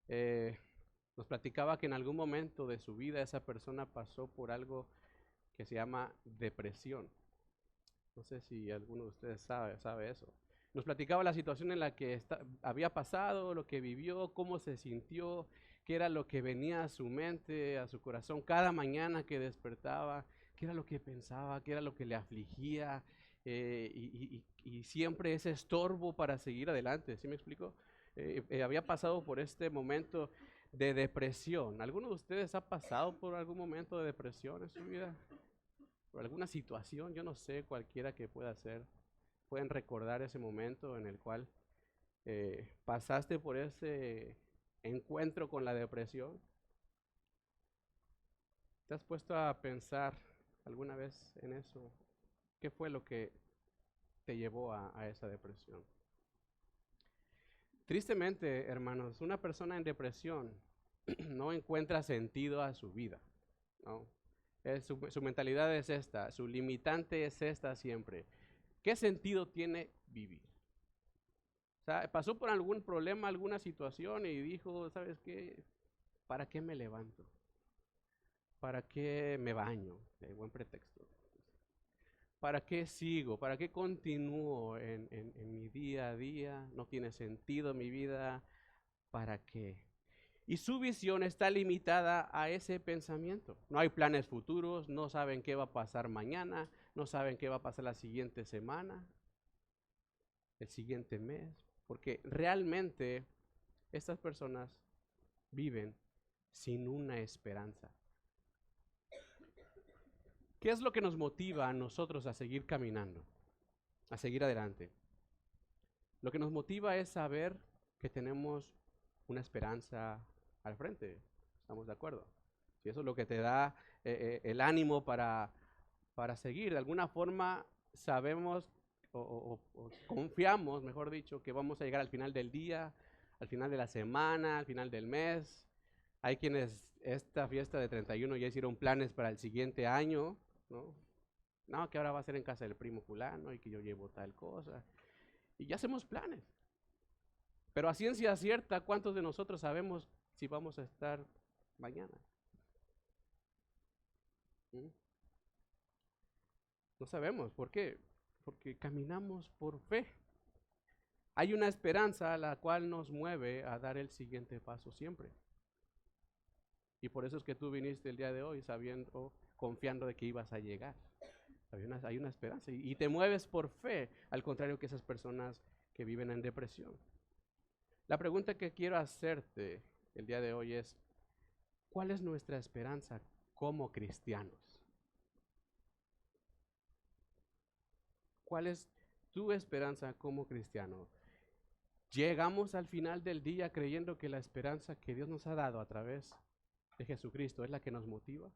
eh, nos platicaba que en algún momento de su vida esa persona pasó por algo que se llama depresión. No sé si alguno de ustedes sabe eso. Nos platicaba la situación en la que había pasado, lo que vivió, cómo se sintió, qué era lo que venía a su mente, a su corazón, cada mañana que despertaba, qué era lo que pensaba, qué era lo que le afligía, y siempre ese estorbo para seguir adelante. ¿Sí me explico? Había pasado por este momento de depresión. ¿Alguno de ustedes ha pasado por algún momento de depresión en su vida? ¿Por alguna situación? Yo no sé, cualquiera que pueda ser. Pueden recordar ese momento en el cual pasaste por ese encuentro con la depresión. ¿Te has puesto a pensar alguna vez en eso? ¿Qué fue lo que te llevó a esa depresión? Tristemente, hermanos, una persona en depresión no encuentra sentido a su vida, ¿no? Su mentalidad es esta, su limitante es esta siempre. ¿Qué sentido tiene vivir? O sea, pasó por algún problema, alguna situación y dijo, ¿sabes qué? ¿Para qué me levanto? ¿Para qué me baño? De buen pretexto. ¿Para qué sigo? ¿Para qué continúo en mi día a día? No tiene sentido mi vida. ¿Para qué? Y su visión está limitada a ese pensamiento. No hay planes futuros, no saben qué va a pasar mañana, no saben qué va a pasar la siguiente semana, el siguiente mes, porque realmente estas personas viven sin una esperanza. ¿Qué es lo que nos motiva a nosotros a seguir caminando, a seguir adelante? Lo que nos motiva es saber que tenemos una esperanza al frente. ¿Estamos de acuerdo? Si eso es lo que te da el ánimo para seguir. De alguna forma sabemos o confiamos, mejor dicho, que vamos a llegar al final del día, al final de la semana, al final del mes. Hay quienes esta fiesta de 31 ya hicieron planes para el siguiente año, ¿no? No, que ahora va a ser en casa del primo fulano y que yo llevo tal cosa. Y ya hacemos planes. Pero a ciencia cierta, ¿cuántos de nosotros sabemos si vamos a estar mañana? ¿Mm? No sabemos. ¿Por qué? Porque caminamos por fe. Hay una esperanza a la cual nos mueve a dar el siguiente paso siempre. Y por eso es que tú viniste el día de hoy sabiendo, confiando de que ibas a llegar. Hay una esperanza y te mueves por fe, al contrario que esas personas que viven en depresión. La pregunta que quiero hacerte el día de hoy es, ¿cuál es nuestra esperanza como cristianos? ¿Cuál es tu esperanza como cristiano? Llegamos al final del día creyendo que la esperanza que Dios nos ha dado a través de Jesucristo es la que nos motiva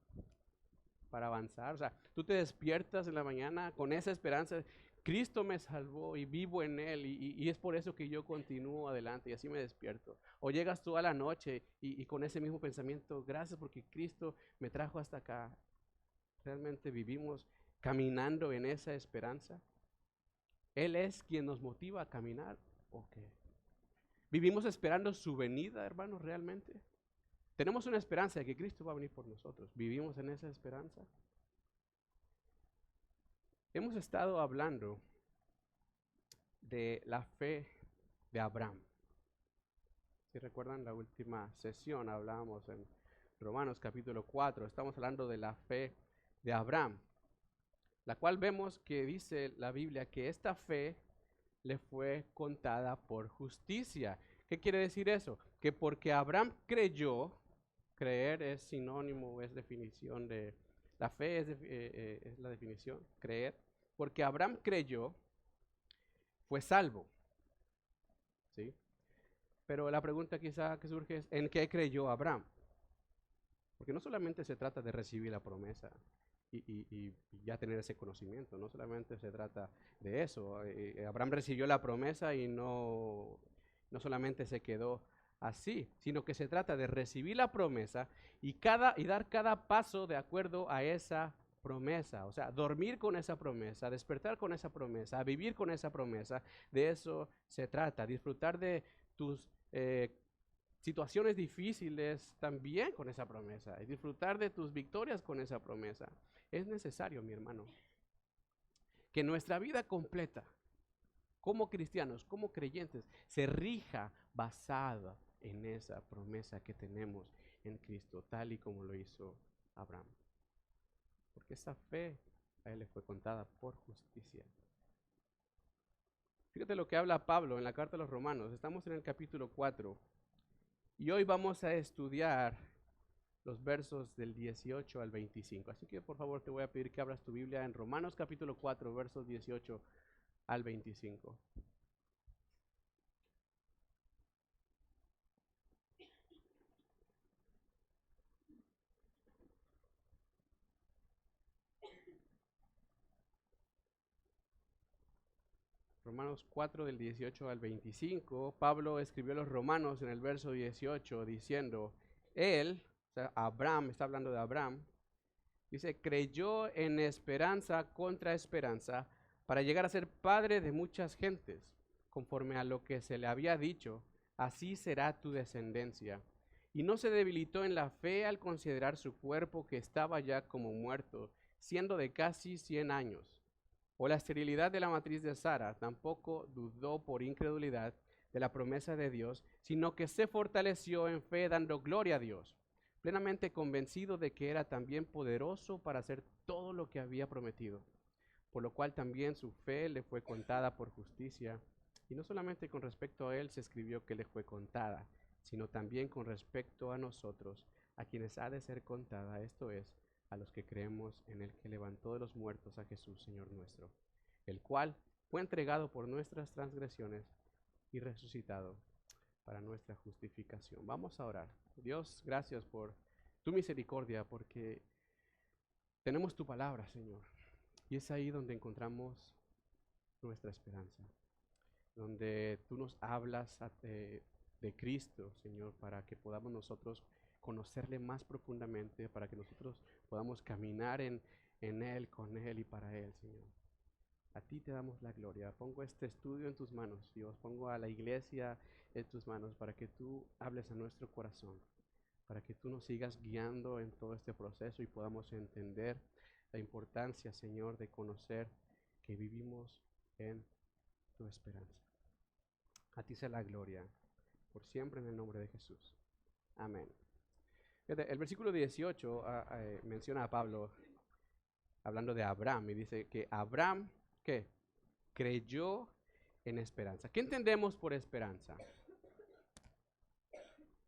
para avanzar. O sea, tú te despiertas en la mañana con esa esperanza. Cristo me salvó y vivo en Él y es por eso que yo continúo adelante y así me despierto. O llegas tú a la noche y con ese mismo pensamiento, gracias porque Cristo me trajo hasta acá. Realmente vivimos caminando en esa esperanza. Él es quien nos motiva a caminar. ¿O qué? Vivimos esperando su venida, hermanos, realmente. Tenemos una esperanza de que Cristo va a venir por nosotros. ¿Vivimos en esa esperanza? Hemos estado hablando de la fe de Abraham. Si recuerdan la última sesión, hablábamos en Romanos capítulo 4, estamos hablando de la fe de Abraham, la cual vemos que dice la Biblia que esta fe le fue contada por justicia. ¿Qué quiere decir eso? Que porque Abraham creyó, creer es sinónimo, es definición de, la fe es la definición, creer, porque Abraham creyó, fue salvo, ¿sí? Pero la pregunta quizá que surge es, ¿en qué creyó Abraham? Porque no solamente se trata de recibir la promesa y ya tener ese conocimiento, no solamente se trata de eso. Abraham recibió la promesa y no solamente se quedó así, sino que se trata de recibir la promesa y dar cada paso de acuerdo a esa promesa, o sea, dormir con esa promesa, despertar con esa promesa, vivir con esa promesa, de eso se trata, disfrutar de tus situaciones difíciles también con esa promesa y disfrutar de tus victorias con esa promesa. Es necesario, mi hermano, que nuestra vida completa, como cristianos, como creyentes, se rija basada en esa promesa que tenemos en Cristo, tal y como lo hizo Abraham. Porque esa fe a él le fue contada por justicia. Fíjate lo que habla Pablo en la carta a los Romanos. Estamos en el capítulo 4 y hoy vamos a estudiar los versos del 18 al 25. Así que por favor te voy a pedir que abras tu Biblia en Romanos capítulo 4, versos 18 al 25. Romanos 4 del 18 al 25, Pablo escribió a los romanos en el verso 18 diciendo, él, o sea, Abraham, está hablando de Abraham, dice, creyó en esperanza contra esperanza para llegar a ser padre de muchas gentes, conforme a lo que se le había dicho, así será tu descendencia. Y no se debilitó en la fe al considerar su cuerpo que estaba ya como muerto, siendo de casi 100 años. O la esterilidad de la matriz de Sara, tampoco dudó por incredulidad de la promesa de Dios, sino que se fortaleció en fe dando gloria a Dios, plenamente convencido de que era también poderoso para hacer todo lo que había prometido, por lo cual también su fe le fue contada por justicia. Y no solamente con respecto a él se escribió que le fue contada, sino también con respecto a nosotros, a quienes ha de ser contada, esto es, a los que creemos en el que levantó de los muertos a Jesús, Señor nuestro, el cual fue entregado por nuestras transgresiones y resucitado para nuestra justificación. Vamos a orar. Dios, gracias por tu misericordia, porque tenemos tu palabra, Señor, y es ahí donde encontramos nuestra esperanza, donde tú nos hablas de Cristo, Señor, para que podamos nosotros conocerle más profundamente, para que nosotros podamos caminar en Él, con Él y para Él, Señor. A ti te damos la gloria. Pongo este estudio en tus manos, Dios. Pongo a la iglesia en tus manos para que tú hables a nuestro corazón, para que tú nos sigas guiando en todo este proceso y podamos entender la importancia, Señor, de conocer que vivimos en tu esperanza. A ti sea la gloria, por siempre en el nombre de Jesús. Amén. Fíjate, el versículo 18 menciona a Pablo hablando de Abraham y dice que Abraham, ¿qué? Creyó en esperanza. ¿Qué entendemos por esperanza?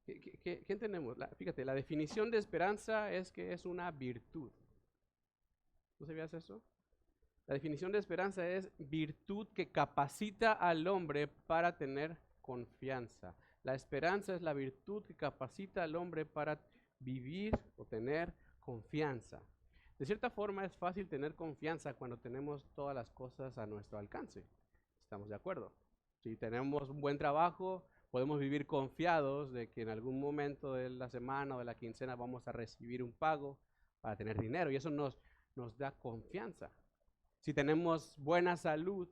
¿Qué entendemos? Fíjate, la definición de esperanza es que es una virtud. ¿No sabías eso? La definición de esperanza es virtud que capacita al hombre para tener confianza. La esperanza es la virtud que capacita al hombre para vivir o tener confianza. De cierta forma es fácil tener confianza cuando tenemos todas las cosas a nuestro alcance. ¿Estamos de acuerdo? Si tenemos un buen trabajo, podemos vivir confiados de que en algún momento de la semana o de la quincena vamos a recibir un pago para tener dinero y eso nos da confianza. Si tenemos buena salud,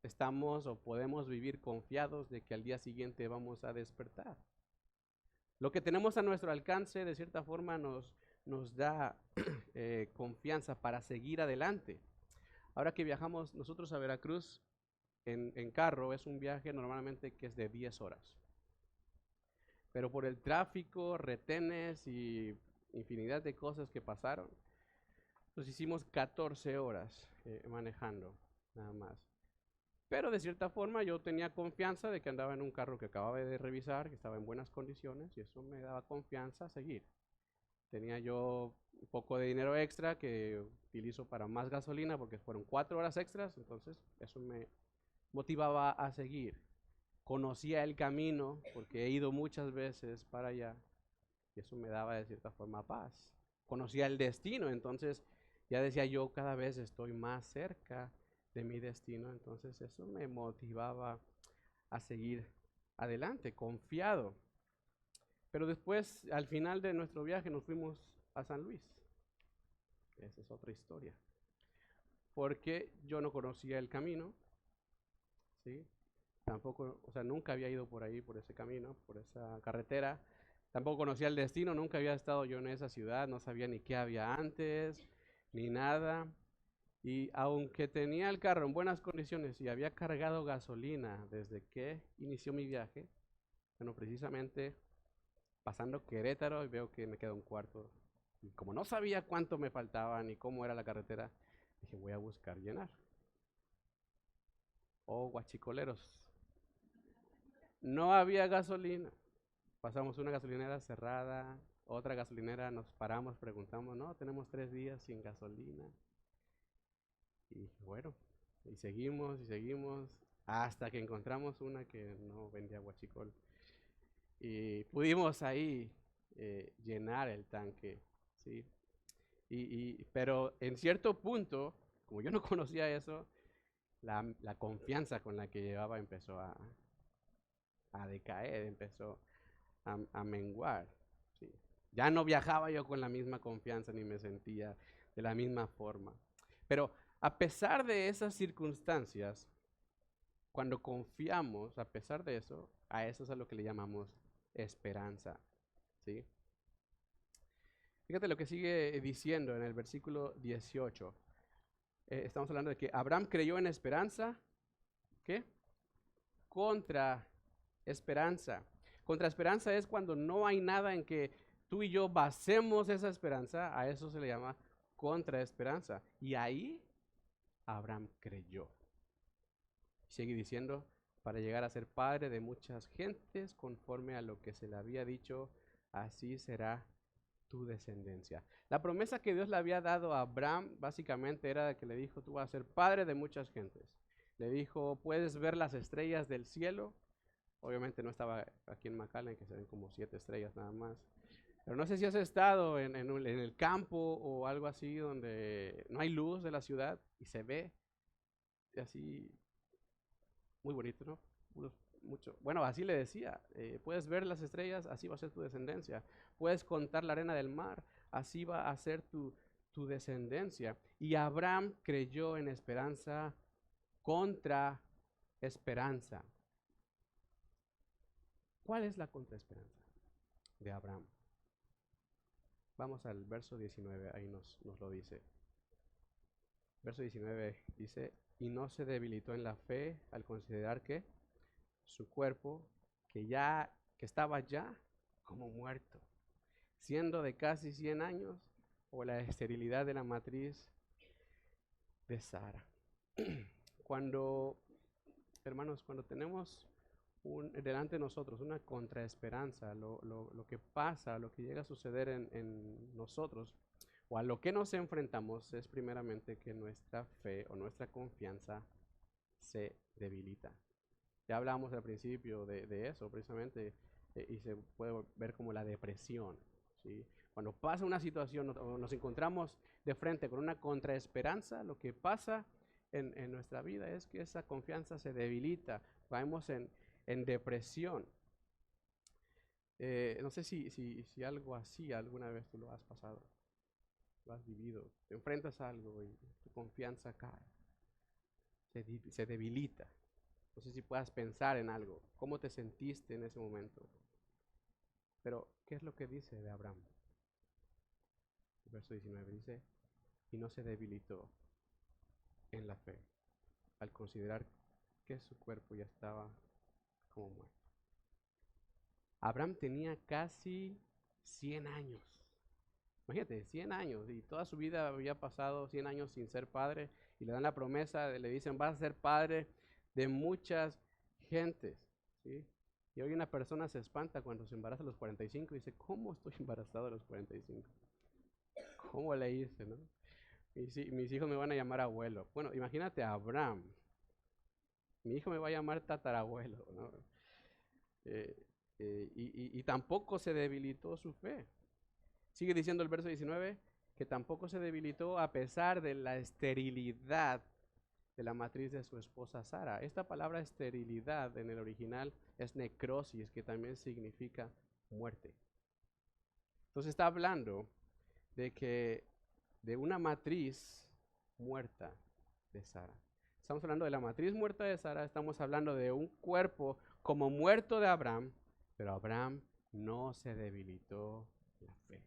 estamos o podemos vivir confiados de que al día siguiente vamos a despertar. Lo que tenemos a nuestro alcance, de cierta forma, nos da confianza para seguir adelante. Ahora que viajamos nosotros a Veracruz en carro, es un viaje normalmente que es de 10 horas. Pero por el tráfico, retenes y infinidad de cosas que pasaron, nos hicimos 14 horas manejando, nada más. Pero de cierta forma yo tenía confianza de que andaba en un carro que acababa de revisar, que estaba en buenas condiciones y eso me daba confianza a seguir. Tenía yo un poco de dinero extra que utilizo para más gasolina porque fueron 4 horas extras, entonces eso me motivaba a seguir. Conocía el camino porque he ido muchas veces para allá y eso me daba de cierta forma paz. Conocía el destino, entonces ya decía yo cada vez estoy más cerca de mi destino, entonces eso me motivaba a seguir adelante, confiado. Pero después, al final de nuestro viaje, nos fuimos a San Luis. Esa es otra historia. Porque yo no conocía el camino, ¿sí? tampoco, o sea, nunca había ido por ahí, por ese camino, por esa carretera. Tampoco conocía el destino, nunca había estado yo en esa ciudad, no sabía ni qué había antes, ni nada. Y aunque tenía el carro en buenas condiciones y había cargado gasolina desde que inició mi viaje, bueno, precisamente pasando Querétaro y veo que me queda un cuarto. Y como no sabía cuánto me faltaba ni cómo era la carretera, dije, voy a buscar llenar. Oh, guachicoleros. No había gasolina. Pasamos una gasolinera cerrada, otra gasolinera, nos paramos, preguntamos, no, tenemos 3 días sin gasolina. Y bueno, y seguimos, hasta que encontramos una que no vendía guachicol. Y pudimos ahí llenar el tanque, ¿sí? Pero en cierto punto, como yo no conocía eso, la confianza con la que llevaba empezó a decaer, empezó a menguar, ¿sí? Ya no viajaba yo con la misma confianza ni me sentía de la misma forma. Pero a pesar de esas circunstancias, cuando confiamos, a pesar de eso, a eso es a lo que le llamamos esperanza, ¿sí? Fíjate lo que sigue diciendo en el versículo 18. Estamos hablando de que Abraham creyó en esperanza, ¿qué? Contra esperanza. Contra esperanza es cuando no hay nada en que tú y yo basemos esa esperanza, a eso se le llama contra esperanza. Y ahí Abraham creyó. Sigue diciendo, para llegar a ser padre de muchas gentes, conforme a lo que se le había dicho, así será tu descendencia. La promesa que Dios le había dado a Abraham básicamente era de que le dijo, tú vas a ser padre de muchas gentes. Le dijo, puedes ver las estrellas del cielo. Obviamente no estaba aquí en McAllen, que se ven como 7 estrellas nada más. Pero no sé si has estado en el campo o algo así donde no hay luz de la ciudad y se ve así muy bonito, ¿no? Mucho. Bueno, así le decía, puedes ver las estrellas, así va a ser tu descendencia. Puedes contar la arena del mar, así va a ser tu descendencia. Y Abraham creyó en esperanza contra esperanza. ¿Cuál es la contraesperanza de Abraham? Vamos al verso 19, ahí nos lo dice. Verso 19 dice, y no se debilitó en la fe al considerar que su cuerpo, que estaba ya como muerto, siendo de casi 100 años, o la esterilidad de la matriz de Sara. Hermanos, cuando tenemos delante de nosotros una contraesperanza, lo que pasa, lo que llega a suceder en nosotros, o a lo que nos enfrentamos, es primeramente que nuestra fe o nuestra confianza se debilita. Ya hablamos al principio de eso, precisamente, y se puede ver como la depresión, ¿sí? Cuando pasa una situación o nos encontramos de frente con una contraesperanza, lo que pasa en nuestra vida es que esa confianza se debilita, caemos en depresión. No sé si algo así alguna vez tú lo has pasado, lo has vivido, te enfrentas a algo y tu confianza cae, se debilita. No sé si puedas pensar en algo, cómo te sentiste en ese momento. Pero, ¿qué es lo que dice de Abraham? El verso 19 dice, y no se debilitó en la fe, al considerar que su cuerpo ya estaba como muerto. Abraham tenía casi 100 años. Imagínate, 100 años, y toda su vida había pasado 100 años sin ser padre, y le dan la promesa, le dicen, vas a ser padre de muchas gentes, ¿sí? Y hoy una persona se espanta cuando se embaraza a los 45 y dice, ¿cómo estoy embarazado a los 45? ¿Cómo le hice, no? Mis hijos me van a llamar abuelo. Bueno, imagínate a Abraham. Mi hijo me va a llamar tatarabuelo, ¿no? Y tampoco se debilitó su fe. Sigue diciendo el verso 19 que tampoco se debilitó a pesar de la esterilidad de la matriz de su esposa Sara. Esta palabra esterilidad en el original es necrosis, que también significa muerte. Entonces está hablando de una matriz muerta de Sara. Estamos hablando de la matriz muerta de Sara, estamos hablando de un cuerpo como muerto de Abraham, pero Abraham no se debilitó en la fe.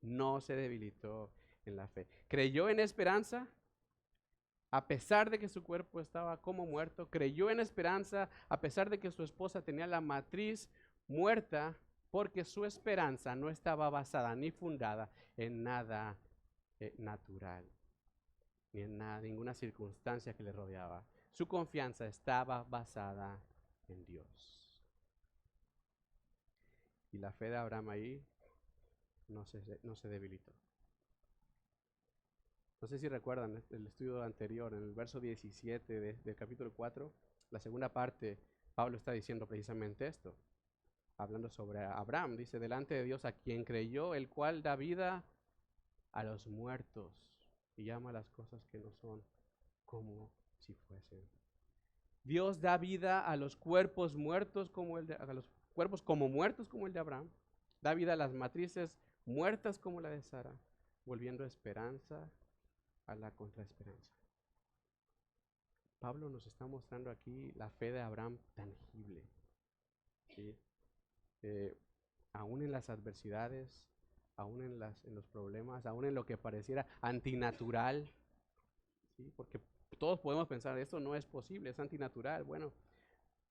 No se debilitó en la fe. Creyó en esperanza, a pesar de que su cuerpo estaba como muerto. Creyó en esperanza, a pesar de que su esposa tenía la matriz muerta, porque su esperanza no estaba basada ni fundada en nada natural, ni en ninguna circunstancia que le rodeaba. Su confianza estaba basada en Dios. Y la fe de Abraham ahí no se debilitó. No sé si recuerdan el estudio anterior, en el verso 17 del capítulo 4, la segunda parte, Pablo está diciendo precisamente esto, hablando sobre Abraham. Dice, delante de Dios a quien creyó, el cual da vida a los muertos y llama a las cosas que no son como si fuesen. Dios da vida a los cuerpos muertos a los cuerpos como muertos como el de Abraham. Da vida a las matrices muertas como la de Sara, volviendo esperanza a la contraesperanza. Pablo nos está mostrando aquí la fe de Abraham tangible. ¿Sí? Aún en las adversidades, aún en los problemas, aún en lo que pareciera antinatural, ¿sí? Porque todos podemos pensar, esto no es posible, es antinatural. Bueno,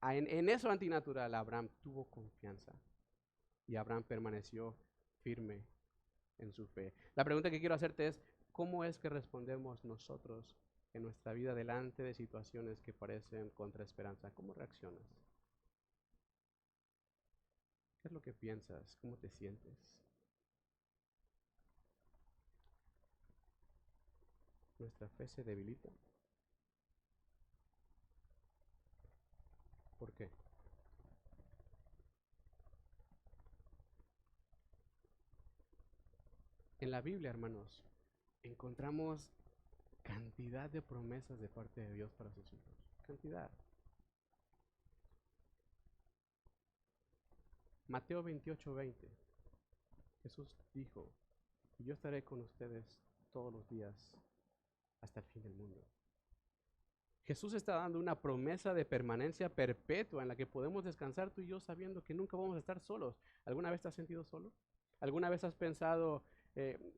en eso antinatural Abraham tuvo confianza y Abraham permaneció firme en su fe. La pregunta que quiero hacerte es, ¿cómo es que respondemos nosotros en nuestra vida delante de situaciones que parecen contra esperanza? ¿Cómo reaccionas? ¿Qué es lo que piensas? ¿Cómo te sientes? ¿Nuestra fe se debilita? ¿Por qué? En la Biblia, hermanos, encontramos cantidad de promesas de parte de Dios para sus hijos. Cantidad. Mateo 28:20. Jesús dijo, yo estaré con ustedes todos los días hasta el fin del mundo. Jesús está dando una promesa de permanencia perpetua en la que podemos descansar tú y yo sabiendo que nunca vamos a estar solos. ¿Alguna vez te has sentido solo? ¿Alguna vez has pensado,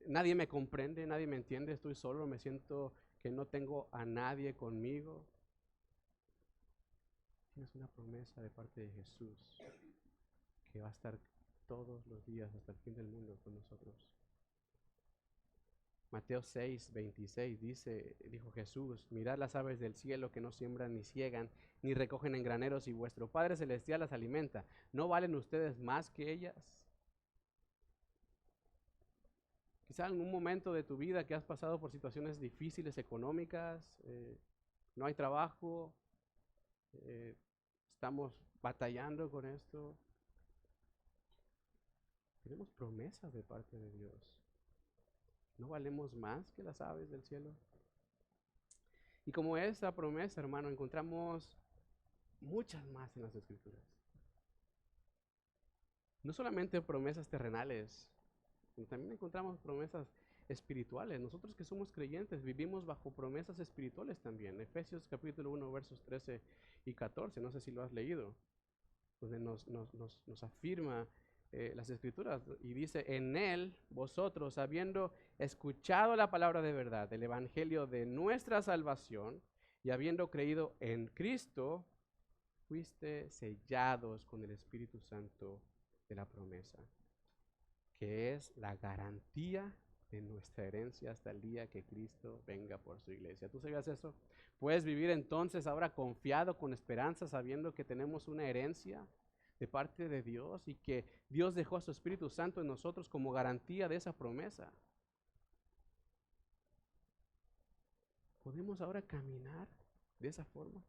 nadie me comprende, nadie me entiende, estoy solo, me siento que no tengo a nadie conmigo? Tienes una promesa de parte de Jesús que va a estar todos los días hasta el fin del mundo con nosotros. Mateo 6:26 dijo Jesús, mirad las aves del cielo que no siembran ni ciegan, ni recogen en graneros, y vuestro Padre Celestial las alimenta. ¿No valen ustedes más que ellas? Quizá en un momento de tu vida que has pasado por situaciones difíciles económicas, no hay trabajo, estamos batallando con esto. Tenemos promesas de parte de Dios. ¿No valemos más que las aves del cielo? Y como esa promesa, hermano, encontramos muchas más en las Escrituras. No solamente promesas terrenales, sino también encontramos promesas espirituales. Nosotros que somos creyentes vivimos bajo promesas espirituales también. Efesios capítulo 1, versos 13 y 14, no sé si lo has leído, donde nos afirma las Escrituras y dice, en él vosotros, habiendo escuchado la palabra de verdad, el evangelio de nuestra salvación, y habiendo creído en Cristo, fuiste sellados con el Espíritu Santo de la promesa, que es la garantía de nuestra herencia hasta el día que Cristo venga por su iglesia. ¿Tú sabías eso? Puedes vivir entonces ahora confiado, con esperanza, sabiendo que tenemos una herencia de parte de Dios y que Dios dejó a su Espíritu Santo en nosotros como garantía de esa promesa. ¿Podemos ahora caminar de esa forma?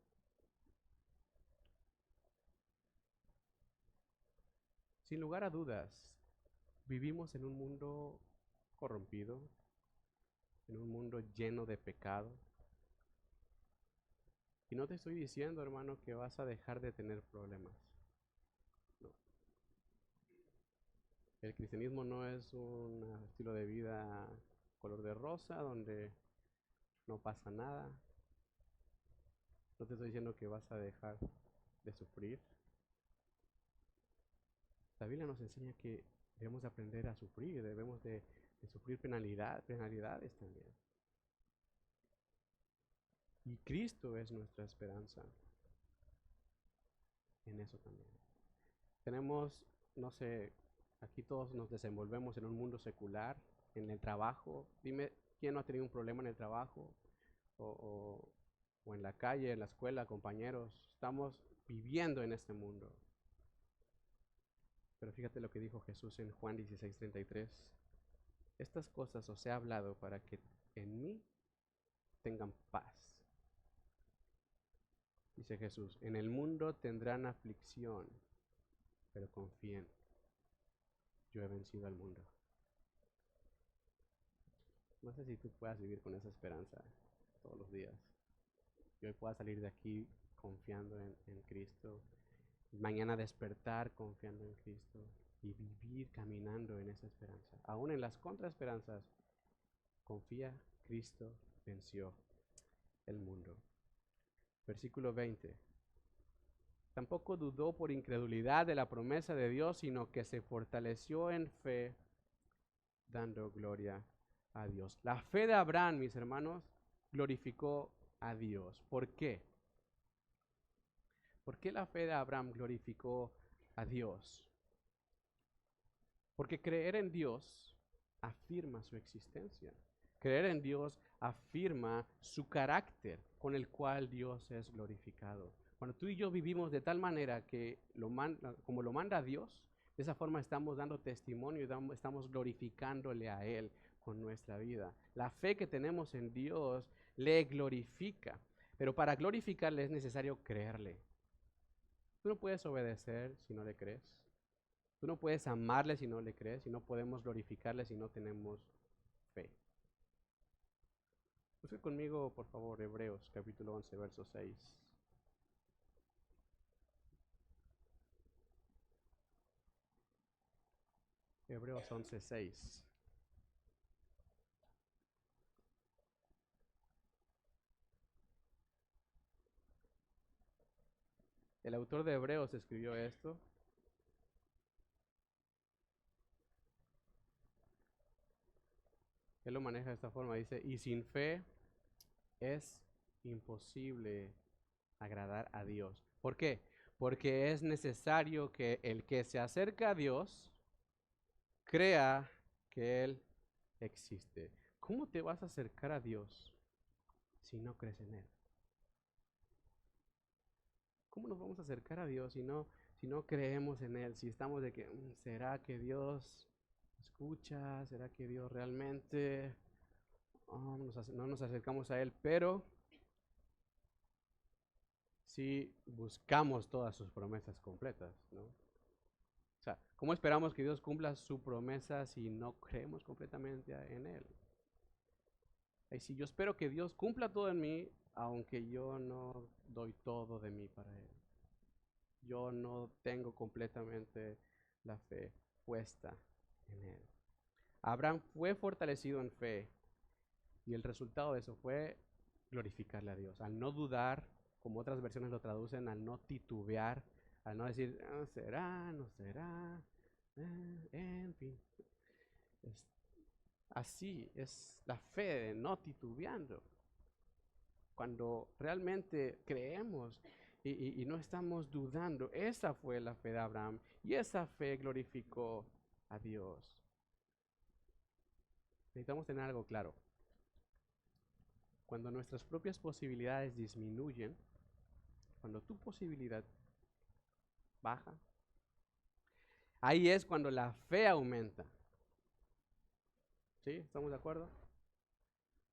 Sin lugar a dudas, vivimos en un mundo corrompido, en un mundo lleno de pecado. Y no te estoy diciendo, hermano, que vas a dejar de tener problemas. No. El cristianismo no es un estilo de vida color de rosa donde no pasa nada. No te estoy diciendo que vas a dejar de sufrir. La Biblia nos enseña que debemos aprender a sufrir, debemos de sufrir penalidades también. Y Cristo es nuestra esperanza en eso también. Tenemos, no sé, aquí todos nos desenvolvemos en un mundo secular, en el trabajo. Dime, ¿quién no ha tenido un problema en el trabajo? O, o, o en la calle, en la escuela, compañeros. Estamos viviendo en este mundo. Pero fíjate lo que dijo Jesús en Juan 16:33. Estas cosas os he hablado para que en mí tengan paz. Dice Jesús, en el mundo tendrán aflicción, pero confíen, yo he vencido al mundo. No sé si tú puedas vivir con esa esperanza todos los días. Y hoy puedas salir de aquí confiando en Cristo. Mañana despertar confiando en Cristo y vivir caminando en esa esperanza. Aún en las contraesperanzas, confía, Cristo venció el mundo. Versículo 20. Tampoco dudó por incredulidad de la promesa de Dios, sino que se fortaleció en fe, dando gloria a Dios. La fe de Abraham, mis hermanos, glorificó a Dios. ¿Por qué? ¿Por qué la fe de Abraham glorificó a Dios? Porque creer en Dios afirma su existencia. Creer en Dios afirma su carácter con el cual Dios es glorificado. Cuando tú y yo vivimos de tal manera que como lo manda Dios, de esa forma estamos dando testimonio y estamos glorificándole a Él con nuestra vida. La fe que tenemos en Dios le glorifica, pero para glorificarle es necesario creerle. Tú no puedes obedecer si no le crees. Tú no puedes amarle si no le crees, y no podemos glorificarle si no tenemos fe. Busque conmigo, por favor, Hebreos capítulo 11, verso 6. Hebreos 11, 6. El autor de Hebreos escribió esto. Él lo maneja de esta forma, dice, y sin fe es imposible agradar a Dios. ¿Por qué? Porque es necesario que el que se acerca a Dios crea que Él existe. ¿Cómo te vas a acercar a Dios si no crees en Él? ¿Cómo nos vamos a acercar a Dios si no creemos en Él? Si estamos de que, ¿será que Dios escucha? ¿Será que Dios realmente no nos acercamos a Él? Pero si buscamos todas sus promesas completas, ¿no? O sea, ¿cómo esperamos que Dios cumpla su promesa si no creemos completamente en Él? Y si yo espero que Dios cumpla todo en mí, aunque yo no doy todo de mí para Él. Yo no tengo completamente la fe puesta en Él. Abraham fue fortalecido en fe y el resultado de eso fue glorificarle a Dios. Al no dudar, como otras versiones lo traducen, al no titubear, al no decir, será, no será, en fin. Así es la fe, no titubeando. Cuando realmente creemos y no estamos dudando, esa fue la fe de Abraham y esa fe glorificó a Dios. Necesitamos tener algo claro. Cuando nuestras propias posibilidades disminuyen, cuando tu posibilidad baja, ahí es cuando la fe aumenta. ¿Sí? ¿Estamos de acuerdo?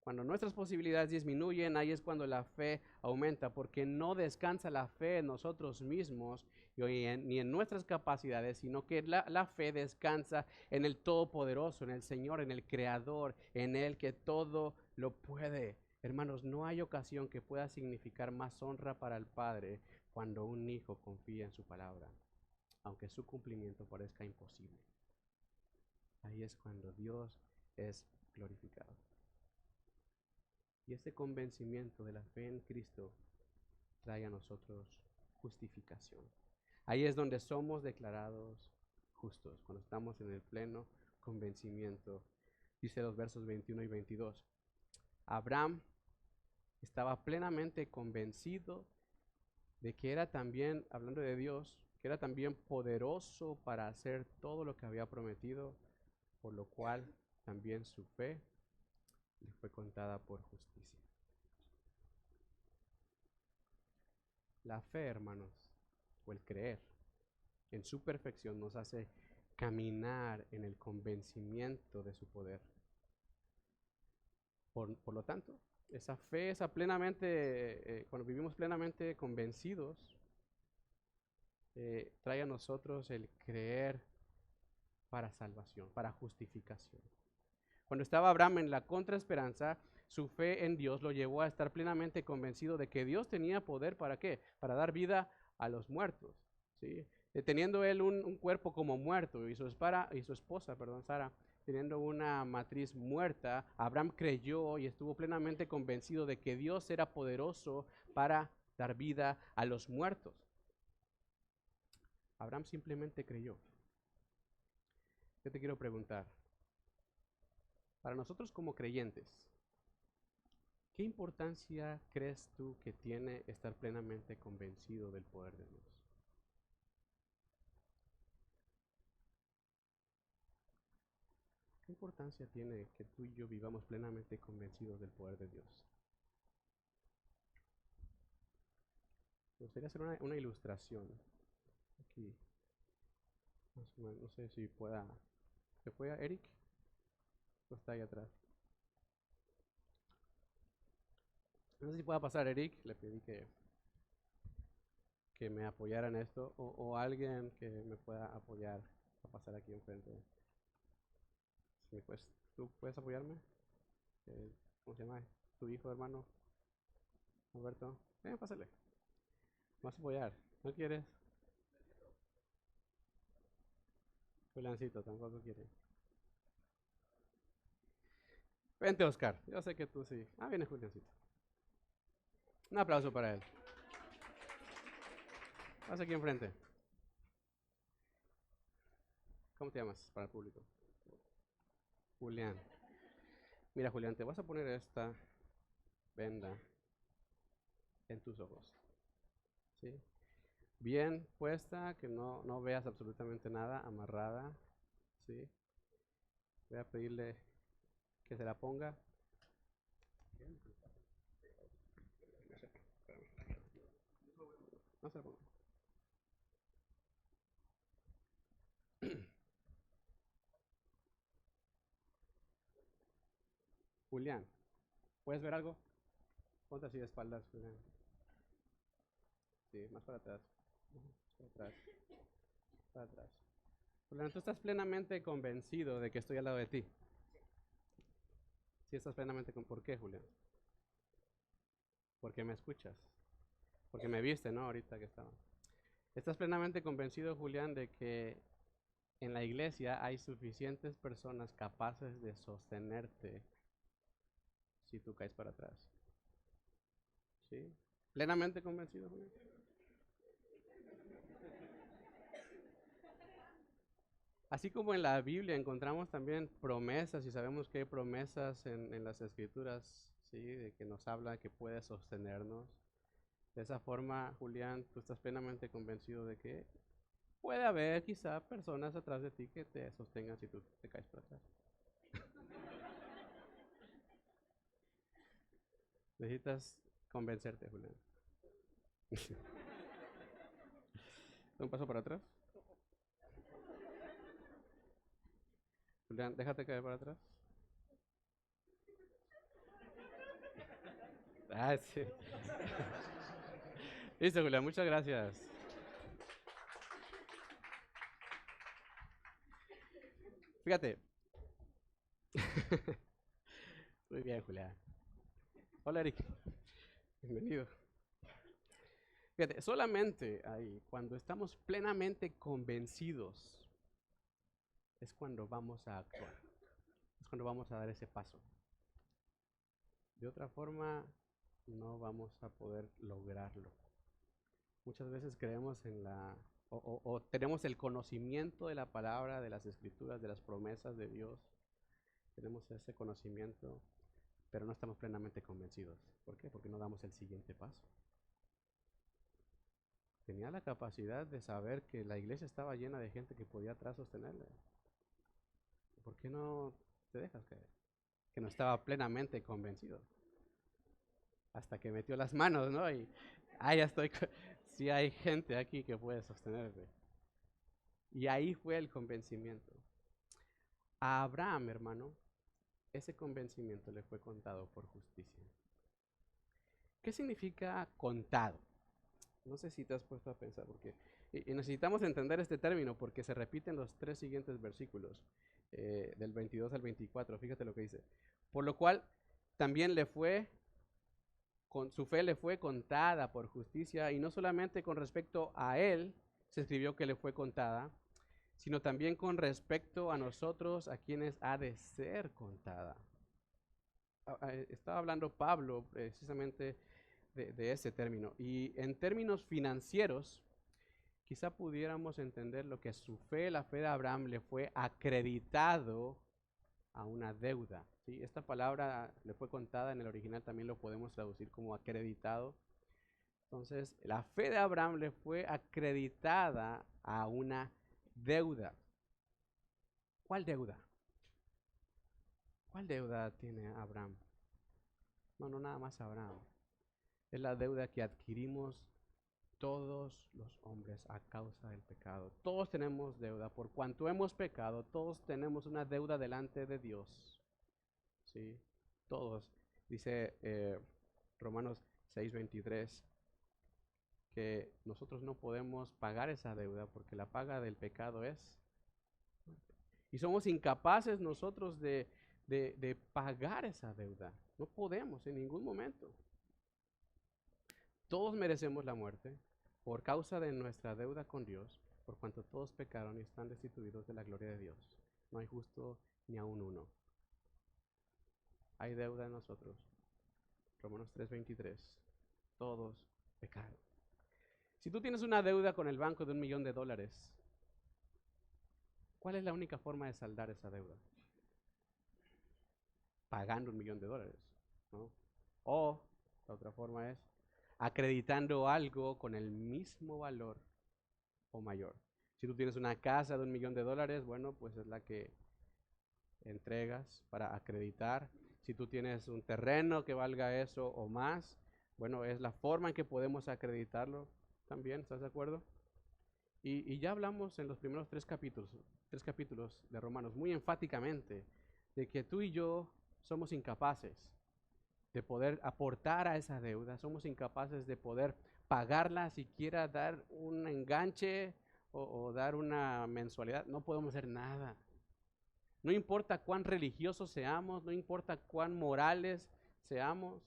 Cuando nuestras posibilidades disminuyen, ahí es cuando la fe aumenta, porque no descansa la fe en nosotros mismos ni en nuestras capacidades, sino que la fe descansa en el Todopoderoso, en el Señor, en el Creador, en el que todo lo puede. Hermanos, no hay ocasión que pueda significar más honra para el Padre cuando un hijo confía en su palabra, aunque su cumplimiento parezca imposible. Ahí es cuando Dios es glorificado. Y ese convencimiento de la fe en Cristo trae a nosotros justificación. Ahí es donde somos declarados justos, cuando estamos en el pleno convencimiento. Dice los versos 21 y 22. Abraham estaba plenamente convencido de que era también, hablando de Dios, que era también poderoso para hacer todo lo que había prometido, por lo cual también su fe le fue contada por justicia. La fe, hermanos, o el creer, en su perfección nos hace caminar en el convencimiento de su poder. Por lo tanto, esa fe, esa plenamente, cuando vivimos plenamente convencidos, trae a nosotros el creer para salvación, para justificación. Cuando estaba Abraham en la contraesperanza, su fe en Dios lo llevó a estar plenamente convencido de que Dios tenía poder ¿para qué? Para dar vida a los muertos, ¿sí? Teniendo él un cuerpo como muerto y su esposa, Sara, teniendo una matriz muerta, Abraham creyó y estuvo plenamente convencido de que Dios era poderoso para dar vida a los muertos. Abraham simplemente creyó. Yo te quiero preguntar, para nosotros como creyentes, ¿qué importancia crees tú que tiene estar plenamente convencido del poder de Dios? ¿Qué importancia tiene que tú y yo vivamos plenamente convencidos del poder de Dios? Me gustaría hacer una ilustración aquí. No sé si pueda. ¿Se puede, Eric? ¿O está ahí atrás? No sé si pueda pasar, Eric. Le pedí que me apoyara en esto. O alguien que me pueda apoyar a pasar aquí enfrente. Si ¿tú puedes apoyarme? ¿Cómo se llama? ¿Tu hijo, hermano? Alberto. Pásale. Vas a apoyar. ¿No quieres? Juliancito tampoco quiere. Vente, Oscar. Yo sé que tú sí. Viene Juliancito. Un aplauso para él. Pasa aquí enfrente. ¿Cómo te llamas para el público? Julián. Mira, Julián, te vas a poner esta venda en tus ojos. ¿Sí? Bien puesta, que no veas absolutamente nada, amarrada. ¿Sí? Voy a pedirle que se la ponga. No se la ponga. Julián, ¿puedes ver algo? Ponte así de espaldas, Julián. Sí, más para atrás. Para atrás. Para atrás. Julián, tú estás plenamente convencido de que estoy al lado de ti. Sí, estás plenamente ¿Por qué, Julián? Porque me escuchas. Porque me viste, ¿no? Ahorita que estaba. ¿Estás plenamente convencido, Julián, de que en la iglesia hay suficientes personas capaces de sostenerte si tú caes para atrás? ¿Sí? ¿Plenamente convencido, Julián? Así como en la Biblia encontramos también promesas y sabemos que hay promesas en las escrituras, ¿sí? De que nos habla que puede sostenernos. De esa forma, Julián, tú estás plenamente convencido de que puede haber quizá personas atrás de ti que te sostengan si tú te caes para atrás. Necesitas convencerte, Julián. Un paso para atrás. Julián, déjate caer para atrás. Sí. Listo, Julián, muchas gracias. Fíjate. Muy bien, Julián. Hola, Eric. Bienvenido. Fíjate, solamente ahí, cuando estamos plenamente convencidos, es cuando vamos a actuar. Es cuando vamos a dar ese paso. De otra forma, no vamos a poder lograrlo. Muchas veces creemos o tenemos el conocimiento de la palabra, de las escrituras, de las promesas de Dios. Tenemos ese conocimiento, pero no estamos plenamente convencidos. ¿Por qué? Porque no damos el siguiente paso. Tenía la capacidad de saber que la iglesia estaba llena de gente que podía atrás sostenerle. ¿Por qué no te dejas caer? Que no estaba plenamente convencido. Hasta que metió las manos, ¿no? Y ya estoy. Sí hay gente aquí que puede sostenerme. Y ahí fue el convencimiento. A Abraham, hermano, ese convencimiento le fue contado por justicia. ¿Qué significa contado? No sé si te has puesto a pensar, porque y necesitamos entender este término porque se repiten los 3 siguientes versículos, del 22 al 24. Fíjate lo que dice. Por lo cual también con su fe le fue contada por justicia, y no solamente con respecto a él se escribió que le fue contada, sino también con respecto a nosotros, a quienes ha de ser contada. Estaba hablando Pablo precisamente de ese término. Y en términos financieros, quizá pudiéramos entender lo que su fe, la fe de Abraham, le fue acreditado a una deuda. ¿Sí? Esta palabra le fue contada en el original, también lo podemos traducir como acreditado. Entonces, la fe de Abraham le fue acreditada a una deuda. ¿Cuál deuda? ¿Cuál deuda tiene Abraham? No, no nada más Abraham. Es la deuda que adquirimos todos los hombres a causa del pecado. Todos tenemos deuda. Por cuanto hemos pecado, todos tenemos una deuda delante de Dios. ¿Sí? Todos. Dice Romanos 6:23 que nosotros no podemos pagar esa deuda porque la paga del pecado es muerte. Y somos incapaces nosotros de pagar esa deuda. No podemos en ningún momento. Todos merecemos la muerte por causa de nuestra deuda con Dios, por cuanto todos pecaron y están destituidos de la gloria de Dios. No hay justo ni aun uno. Hay deuda en nosotros. Romanos 3:23. Todos pecaron. Si tú tienes una deuda con el banco de $1,000,000, ¿cuál es la única forma de saldar esa deuda? Pagando $1,000,000, ¿no? O la otra forma es acreditando algo con el mismo valor o mayor. Si tú tienes una casa de $1,000,000, bueno, pues es la que entregas para acreditar. Si tú tienes un terreno que valga eso o más, bueno, es la forma en que podemos acreditarlo también, ¿estás de acuerdo? Y ya hablamos en los primeros 3 capítulos de Romanos muy enfáticamente de que tú y yo somos incapaces de poder aportar a esa deuda, somos incapaces de poder pagarla, siquiera dar un enganche o dar una mensualidad, no podemos hacer nada. No importa cuán religiosos seamos, no importa cuán morales seamos,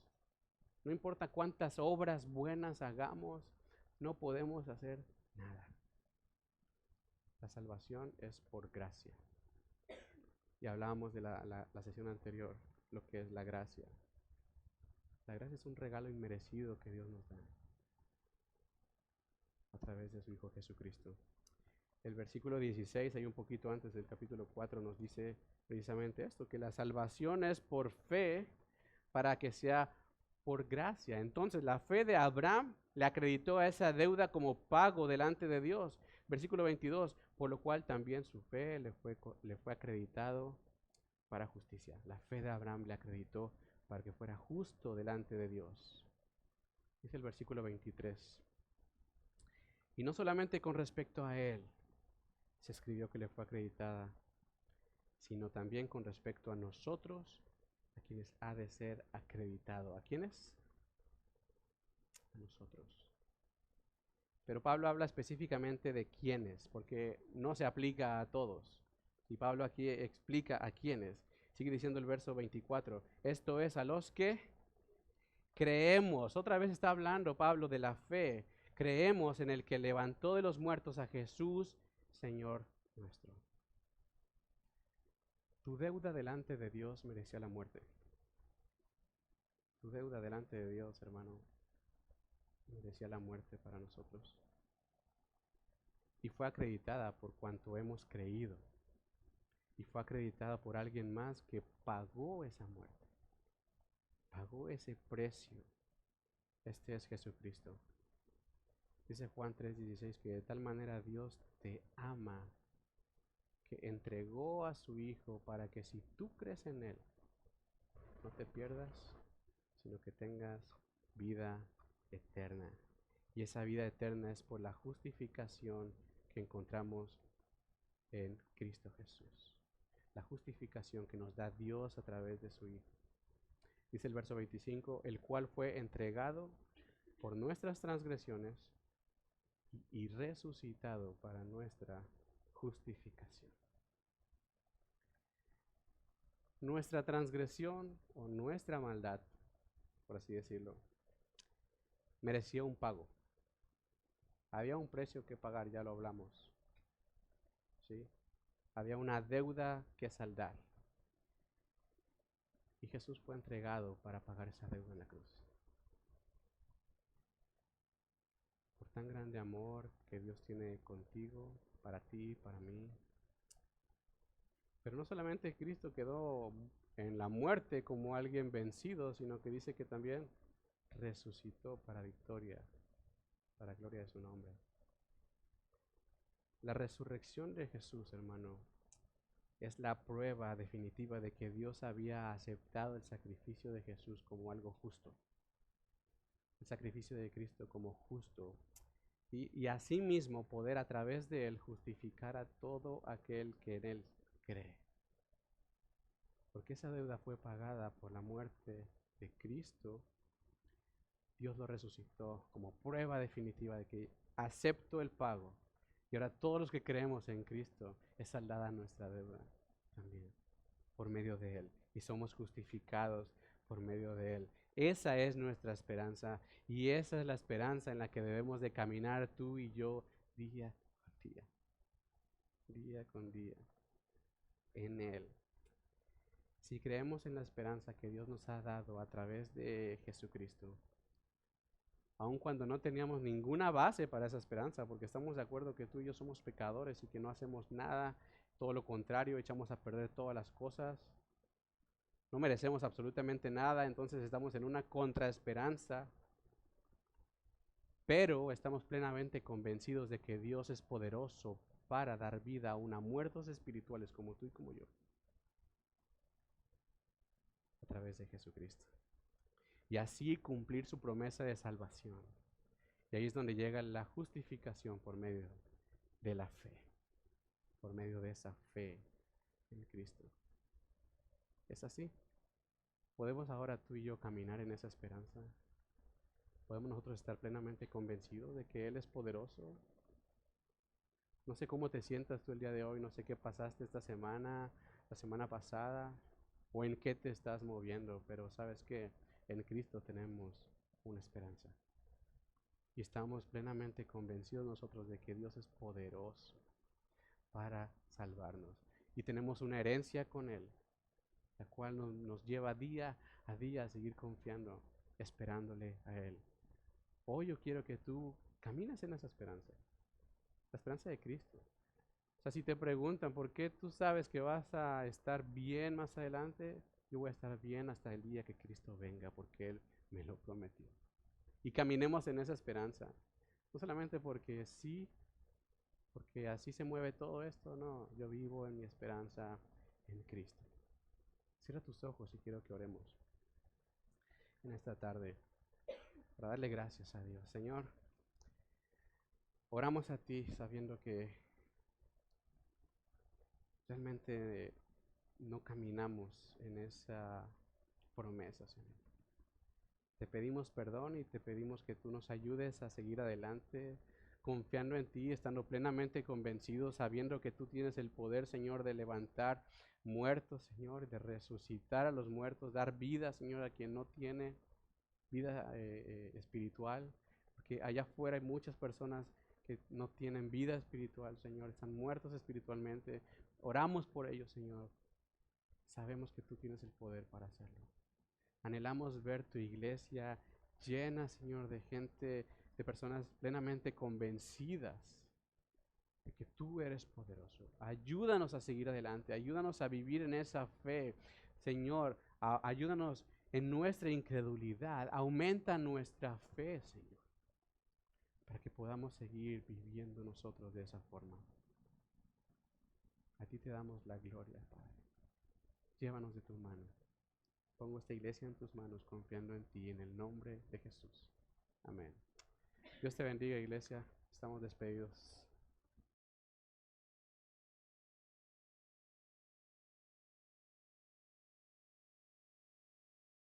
no importa cuántas obras buenas hagamos, no podemos hacer nada. La salvación es por gracia. Y hablábamos de la sesión anterior, lo que es la gracia. La gracia es un regalo inmerecido que Dios nos da a través de su Hijo Jesucristo. El versículo 16, ahí un poquito antes del capítulo 4, nos dice precisamente esto, que la salvación es por fe para que sea por gracia. Entonces, la fe de Abraham le acreditó a esa deuda como pago delante de Dios. Versículo 22, por lo cual también su fe le fue acreditado para justicia. La fe de Abraham le acreditó para que fuera justo delante de Dios. Dice el versículo 23. Y no solamente con respecto a él se escribió que le fue acreditada, sino también con respecto a nosotros, a quienes ha de ser acreditado. ¿A quiénes? A nosotros. Pero Pablo habla específicamente de quiénes, porque no se aplica a todos. Y Pablo aquí explica a quiénes. Sigue diciendo el verso 24. Esto es a los que creemos. Otra vez está hablando Pablo de la fe. Creemos en el que levantó de los muertos a Jesús, Señor nuestro. Tu deuda delante de Dios merecía la muerte. Tu deuda delante de Dios, hermano, merecía la muerte para nosotros. Y fue acreditada por cuanto hemos creído. Y fue acreditada por alguien más que pagó esa muerte. Pagó ese precio. Este es Jesucristo. Dice Juan 3:16 que de tal manera Dios te ama que entregó a su Hijo para que si tú crees en Él, no te pierdas, sino que tengas vida eterna. Y esa vida eterna es por la justificación que encontramos en Cristo Jesús. La justificación que nos da Dios a través de su Hijo. Dice el verso 25, el cual fue entregado por nuestras transgresiones y resucitado para nuestra justificación. Nuestra transgresión o nuestra maldad, por así decirlo, merecía un pago. Había un precio que pagar, ya lo hablamos. ¿Sí? Había una deuda que saldar. Y Jesús fue entregado para pagar esa deuda en la cruz. Por tan grande amor que Dios tiene contigo, para ti, para mí. Pero no solamente Cristo quedó en la muerte como alguien vencido, sino que dice que también resucitó para victoria, para gloria de su nombre. La resurrección de Jesús, hermano, es la prueba definitiva de que Dios había aceptado el sacrificio de Jesús como algo justo. El sacrificio de Cristo como justo. Y asimismo poder a través de él justificar a todo aquel que en él cree. Porque esa deuda fue pagada por la muerte de Cristo. Dios lo resucitó como prueba definitiva de que acepto el pago. Y ahora todos los que creemos en Cristo es saldada nuestra deuda también por medio de él. Y somos justificados por medio de él. Esa es nuestra esperanza y esa es la esperanza en la que debemos de caminar tú y yo día con día. Día con día. En él. Si creemos en la esperanza que Dios nos ha dado a través de Jesucristo, aun cuando no teníamos ninguna base para esa esperanza, porque estamos de acuerdo que tú y yo somos pecadores y que no hacemos nada, todo lo contrario, echamos a perder todas las cosas, no merecemos absolutamente nada, entonces estamos en una contraesperanza, pero estamos plenamente convencidos de que Dios es poderoso para dar vida aún a muertos espirituales como tú y como yo, a través de Jesucristo. Y así cumplir su promesa de salvación. Y ahí es donde llega la justificación por medio de la fe, por medio de esa fe en Cristo. ¿Es así? ¿Podemos ahora tú y yo caminar en esa esperanza? ¿Podemos nosotros estar plenamente convencidos de que Él es poderoso? No sé cómo te sientas tú el día de hoy, no sé qué pasaste esta semana, la semana pasada, o en qué te estás moviendo, pero sabes que en Cristo tenemos una esperanza. Y estamos plenamente convencidos nosotros de que Dios es poderoso para salvarnos. Y tenemos una herencia con Él, la cual nos lleva día a día a seguir confiando, esperándole a Él. Hoy yo quiero que tú camines en esa esperanza, la esperanza de Cristo. O sea, si te preguntan por qué tú sabes que vas a estar bien más adelante, yo voy a estar bien hasta el día que Cristo venga, porque Él me lo prometió. Y caminemos en esa esperanza, no solamente porque sí, porque así se mueve todo esto, no, yo vivo en mi esperanza en Cristo. Cierra tus ojos y quiero que oremos en esta tarde para darle gracias a Dios. Señor, oramos a ti sabiendo que realmente no caminamos en esa promesa, Señor. Te pedimos perdón y te pedimos que tú nos ayudes a seguir adelante, confiando en ti, estando plenamente convencidos, sabiendo que tú tienes el poder, Señor, de levantar muertos, Señor, de resucitar a los muertos, dar vida, Señor, a quien no tiene vida espiritual, porque allá afuera hay muchas personas que no tienen vida espiritual, Señor, están muertos espiritualmente. Oramos por ellos, Señor. Sabemos que tú tienes el poder para hacerlo. Anhelamos ver tu iglesia llena, Señor, de gente de personas plenamente convencidas de que tú eres poderoso. Ayúdanos a seguir adelante, ayúdanos a vivir en esa fe, Señor. Ayúdanos en nuestra incredulidad, aumenta nuestra fe, Señor, para que podamos seguir viviendo nosotros de esa forma. A ti te damos la gloria, Padre. Llévanos de tu mano. Pongo esta iglesia en tus manos, confiando en ti, en el nombre de Jesús. Amén. Dios te bendiga, iglesia. Estamos despedidos.